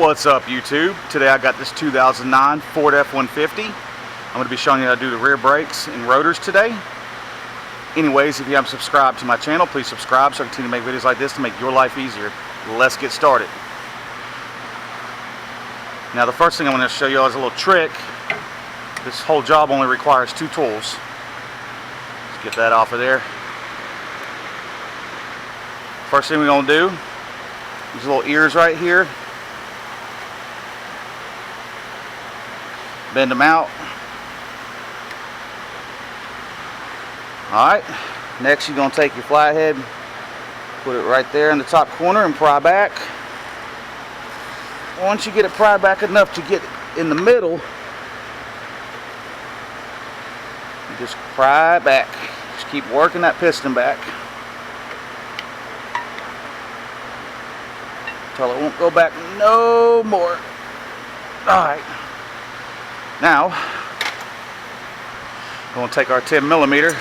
What's up, YouTube? Today I got this 2009 Ford F-150. I'm going to be showing you how to do the rear brakes and rotors today. Anyways, if you haven't subscribed to my channel, please subscribe so I continue to make videos like this to make your life easier. Let's get started. Now the first thing I'm going to show you is a little trick. This whole job only requires two tools. Let's get that off of there. First thing we're going to do, these little ears right here. Bend them out. Alright, next you're going to take your flathead, put it right there in the top corner and pry back. Once you get it pried back enough to get it in the middle, you just pry it back. Just keep working that piston back until it won't go back no more. Alright. Now, we're going to take our 10mm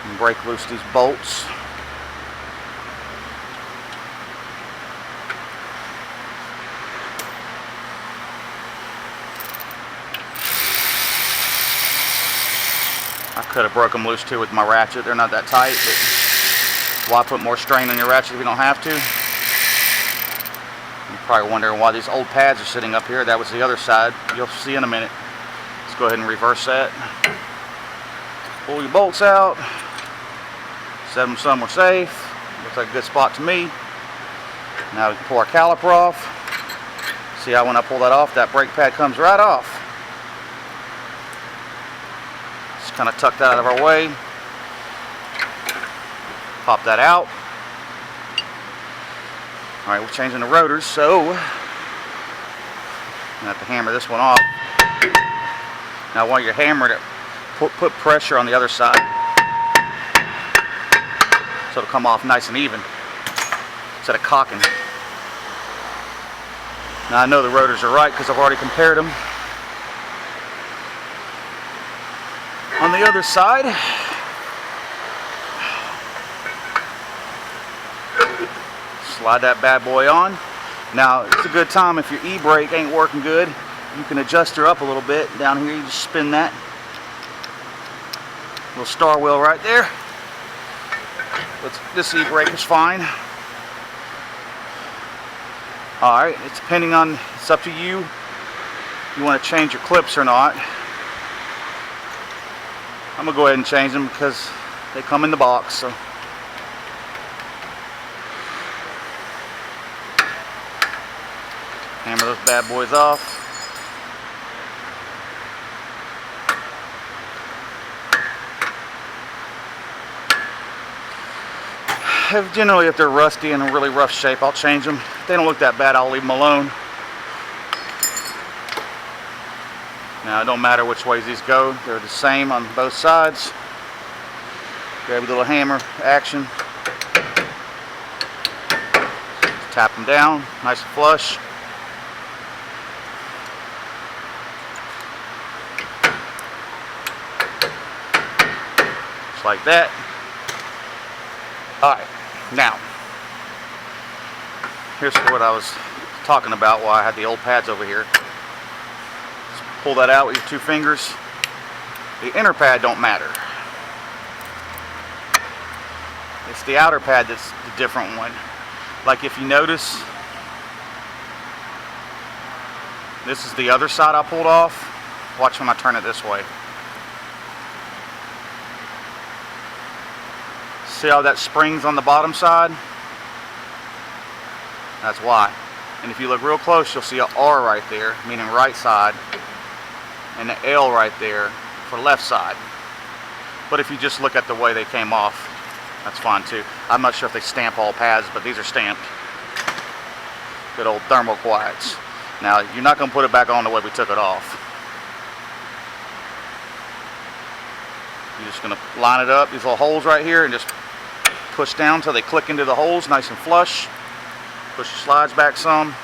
and break loose these bolts. I could have broke them loose too with my ratchet. They're not that tight, but why put more strain on your ratchet if you don't have to? You're probably wondering why these old pads are sitting up here. That was the other side. You'll see in a minute. Let's go ahead and reverse that. Pull your bolts out. Set them somewhere safe. Looks like a good spot to me. Now we can pull our caliper off. See how when I pull that off, that brake pad comes right off. Just kind of tuck that out of our way. Pop that out. Alright, we're changing the rotors, so I'm going to have to hammer this one off. Now while you're hammering it, put pressure on the other side so it'll come off nice and even instead of cocking. Now I know the rotors are right because I've already compared them. On the other side, slide that bad boy on. Now it's a good time if your e-brake ain't working good, you can adjust her up a little bit. Down here you just spin that little star wheel right there. But this e-brake is fine. Alright, it's depending on, it's up to you. You want to change your clips or not. I'm going to go ahead and change them because they come in the box. So hammer those bad boys off. Generally, if they're rusty and in really rough shape, I'll change them. If they don't look that bad, I'll leave them alone. Now, it don't matter which ways these go. They're the same on both sides. Grab a little hammer action. Tap them down, nice and flush. Just like that. Alright, now, here's what I was talking about while I had the old pads over here. Just pull that out with your two fingers. The inner pad don't matter. It's the outer pad that's the different one. Like if you notice, this is the other side I pulled off. Watch when I turn it this way. See how that springs on the bottom side? That's why. And if you look real close, you'll see an R right there, meaning right side, and an L right there for left side. But if you just look at the way they came off, that's fine too. I'm not sure if they stamp all pads, but these are stamped. Good old thermal quiets. Now, you're not going to put it back on the way we took it off. You're just going to line it up, these little holes right here, and just push down until they click into the holes nice and flush. Push your slides back some.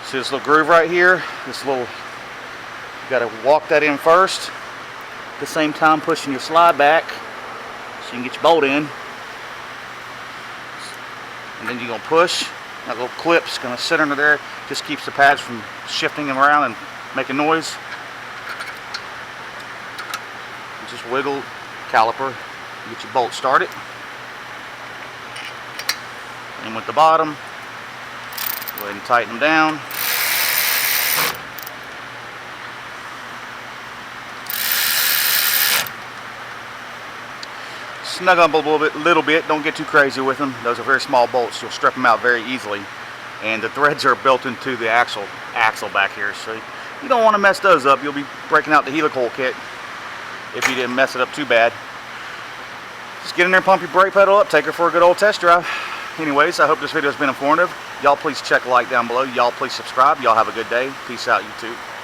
See this little groove right here? This little, you got to walk that in first. At the same time pushing your slide back so you can get your bolt in. and then you're going to push. That little clip's going to sit under there, just keeps the pads from shifting them around and making noise. You just wiggle caliper, get your bolt started. And with the bottom, go ahead and tighten them down. Snug them up a little bit. Don't get too crazy with them. Those are very small bolts. You'll strip them out very easily. And the threads are built into the axle back here, so you don't want to mess those up. You'll be breaking out the helical kit if you didn't mess it up too bad. Just get in there and pump your brake pedal up. Take her for a good old test drive. Anyways, I hope this video has been informative. Y'all please check like down below. Y'all please subscribe. Y'all have a good day. Peace out, YouTube.